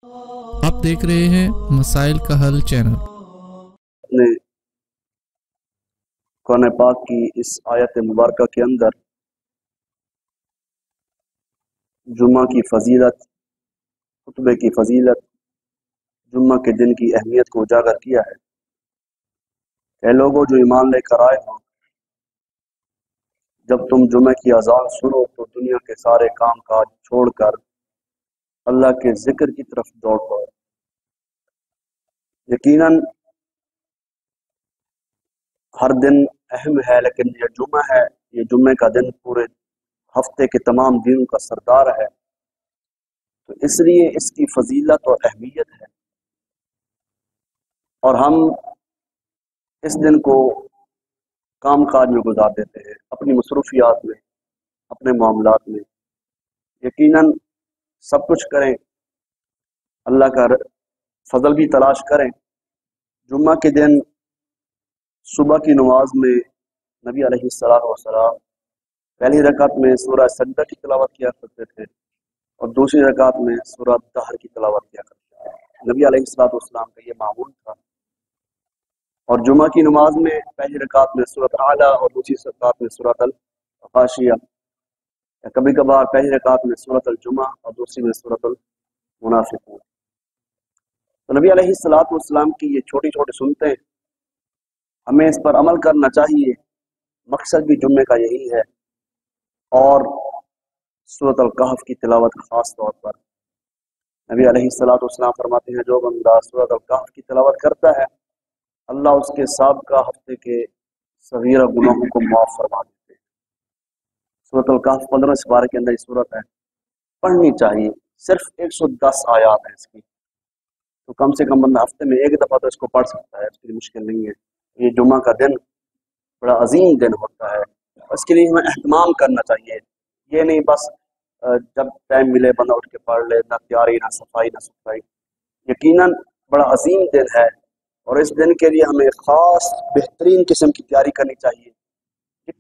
آپ دیکھ رہے ہیں مسائل کا حل چینل۔ اپنے قرآن پاک کی اس آیت مبارکہ کے اندر جمعہ کی فضیلت، خطبے کی فضیلت، جمعہ کے دن کی اہمیت کو اجاگر کیا ہے۔ اے لوگوں جو ایمان لے کر آئے ہو، جب تم جمعہ کی اذان سنو تو دنیا کے سارے کام کاج چھوڑ کر اللہ کے ذکر کی طرف دوڑ پڑو۔ یقیناً ہر دن اہم ہے، لیکن یہ جمعہ ہے، یہ جمعے کا دن پورے ہفتے کے تمام دنوں کا سردار ہے، تو اس لیے اس کی فضیلت اور اہمیت ہے۔ اور ہم اس دن کو کام کاج میں گزار دیتے ہیں، اپنی مصروفیات میں، اپنے معاملات میں۔ یقیناً سب کچھ کریں، اللہ کا فضل بھی تلاش کریں۔ جمعہ کے دن صبح کی نماز میں نبی علیہ السلام پہلی رکعت میں سورہ سجدہ کی تلاوت کیا کرتے تھے اور دوسری رکعت میں سورہ دہر کی تلاوت کیا کرتے تھے۔ نبی علیہ السلام کا یہ معمول تھا۔ اور جمعہ کی نماز میں پہلی رکعت میں سورۃ اعلیٰ اور دوسری رکعت میں سورۃ الغاشیہ، یا کبھی کبھار پہلی رکعت میں سورۃ الجمعہ اور دوسری میں سورۃ المنافقون۔ تو نبی علیہ السلام کی یہ چھوٹی چھوٹی سنتیں ہمیں اس پر عمل کرنا چاہیے۔ مقصد بھی جمعے کا یہی ہے۔ اور سورۃ الکہف کی تلاوت خاص طور پر نبی علیہ السلام فرماتے ہیں، جو بندہ سورۃ الکہف کی تلاوت کرتا ہے اللہ اس کے سابقہ ہفتے کے صغیرہ گناہوں کو معاف فرما دیتے ہیں۔ سورۃ الکہف 15 سپارے کے اندر یہ سورت ہے، پڑھنی چاہیے۔ صرف 110 آیات ہیں اس کی، تو کم سے کم بندہ ہفتے میں ایک دفعہ تو اس کو پڑھ سکتا ہے، اس کے لیے مشکل نہیں ہے۔ یہ جمعہ کا دن بڑا عظیم دن ہوتا ہے، اس کے لیے ہمیں اہتمام کرنا چاہیے۔ یہ نہیں بس جب ٹائم ملے بندہ اٹھ کے پڑھ لے، نہ تیاری نہ صفائی نہ ستھرائی۔ یقیناً بڑا عظیم دن ہے، اور اس دن کے لیے ہمیں خاص بہترین قسم کی تیاری کرنی چاہیے۔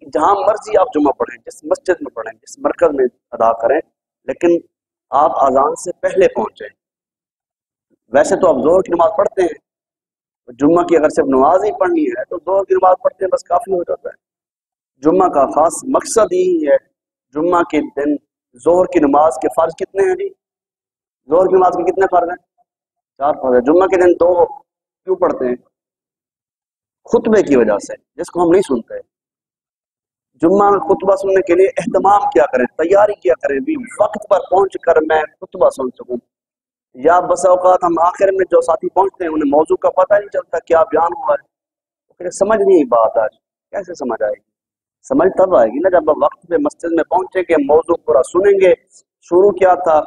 جہاں مرضی آپ جمعہ پڑھیں، جس مسجد میں پڑھیں، جس مرکز میں ادا کریں، لیکن آپ اذان سے پہلے پہنچیں۔ ویسے تو آپ ظہر کی نماز پڑھتے ہیں، جمعہ کی اگر صرف نماز ہی پڑھنی ہے تو ظہر کی نماز پڑھتے ہیں، بس کافی ہو جاتا ہے۔ جمعہ کا خاص مقصد یہی ہے۔ جمعہ کے دن ظہر کی نماز کے فرض کتنے ہیں جی؟ ظہر کی نماز کے کتنے فرض ہیں؟ 4 فرض ہیں۔ جمعہ کے دن 2 کیوں پڑھتے ہیں؟ خطبے کی وجہ سے، جس کو ہم نہیں سنتے۔ جمعہ میں خطبہ سننے کے لیے اہتمام کیا کریں، تیاری کیا کریں، بھی وقت پر پہنچ کر میں خطبہ سن سکوں۔ یا بس اوقات ہم آخر میں جو ساتھی پہنچتے ہیں انہیں موضوع کا پتہ نہیں چلتا کیا بیان ہوا ہے، پھر سمجھ نہیں بات آج کیسے سمجھ آئے گی؟ سمجھ تب آئے گی نا جب ہم وقت پہ مسجد میں پہنچیں گے، موضوع پورا سنیں گے، شروع کیا تھا،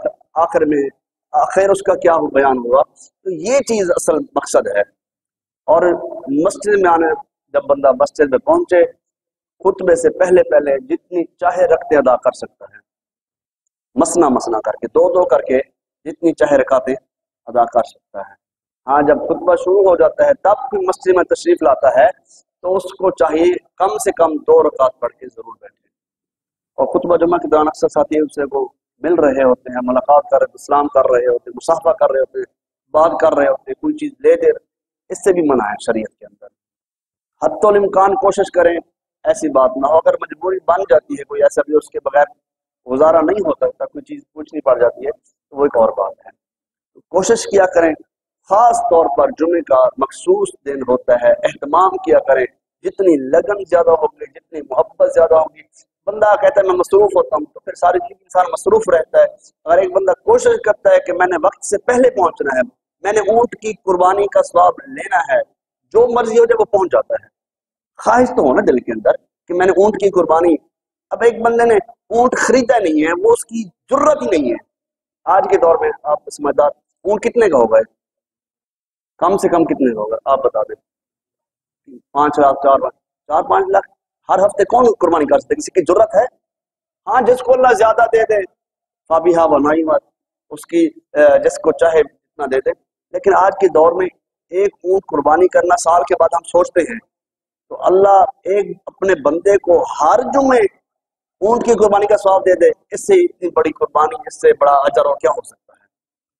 آخر میں آخر اس کا کیا بیان ہوا۔ تو یہ چیز اصل مقصد ہے۔ اور مسجد میں آنے، جب بندہ مسجد میں پہنچے، خطبے سے پہلے جتنی چاہے رکعتیں ادا کر سکتا ہے، مسنا کر کے، 2 کر کے جتنی چاہے رکعتیں ادا کر سکتا ہے۔ ہاں جب خطبہ شروع ہو جاتا ہے تب کوئی مسجد میں تشریف لاتا ہے تو اس کو چاہیے کم سے کم 2 رکعت پڑھ کے ضرور بیٹھے۔ اور خطبہ جمعہ کے دوران اکثر ساتھی ان سے وہ مل رہے ہوتے ہیں، ملاقات کر رہے، اسلام کر رہے ہوتے ہیں، مصافحہ کر رہے ہوتے ہیں، بات کر رہے ہوتے ہیں، کوئی چیز لے دے، اس سے بھی منع ہے شریعت کے اندر۔ حتی الامکان کوشش کریں ایسی بات نہ ہو۔ اگر مجبوری بن جاتی ہے کوئی ایسا بھی اس کے بغیر گزارا نہیں ہوتا، کوئی چیز پوچھنی پڑ جاتی ہے تو وہ ایک اور بات ہے۔ تو کوشش کیا کریں، خاص طور پر جمعے کا مخصوص دن ہوتا ہے، اہتمام کیا کریں۔ جتنی لگن زیادہ ہوگی، جتنی محبت زیادہ ہوگی، بندہ کہتا ہے میں مصروف ہوتا ہوں تو پھر ساری چیز انسان مصروف رہتا ہے۔ اگر ایک بندہ کوشش کرتا ہے کہ میں نے وقت سے پہلے پہنچنا ہے، میں نے اونٹ کی قربانی کا ثواب لینا ہے، جو مرضی ہو جائے وہ پہنچ جاتا ہے۔ خواہش تو ہونا دل کے اندر کہ میں نے اونٹ کی قربانی۔ اب ایک بندے نے اونٹ خریدا نہیں ہے، وہ اس کی ضرورت ہی نہیں ہے۔ آج کے دور میں آپ سمجھدار، اونٹ کتنے کا ہوگا؟ کم سے کم کتنے کا ہوگا آپ بتا دیں؟ 5 لاکھ، 4-5 لاکھ۔ ہر ہفتے کون قربانی کر سکتے؟ کسی کی ضرورت ہے؟ ہاں جس کو اللہ زیادہ دے دے، فابیہا ونائی بات، اس کی جس کو چاہے اتنا دے دے۔ لیکن آج کے دور میں ایک اونٹ قربانی کرنا، سال کے بعد ہم سوچتے ہیں تو اللہ ایک اپنے بندے کو ہر جمعے اونٹ کی قربانی کا ثواب دے دے، اس سے اتنی بڑی قربانی، اس سے بڑا اجر اور کیا ہو سکتا ہے؟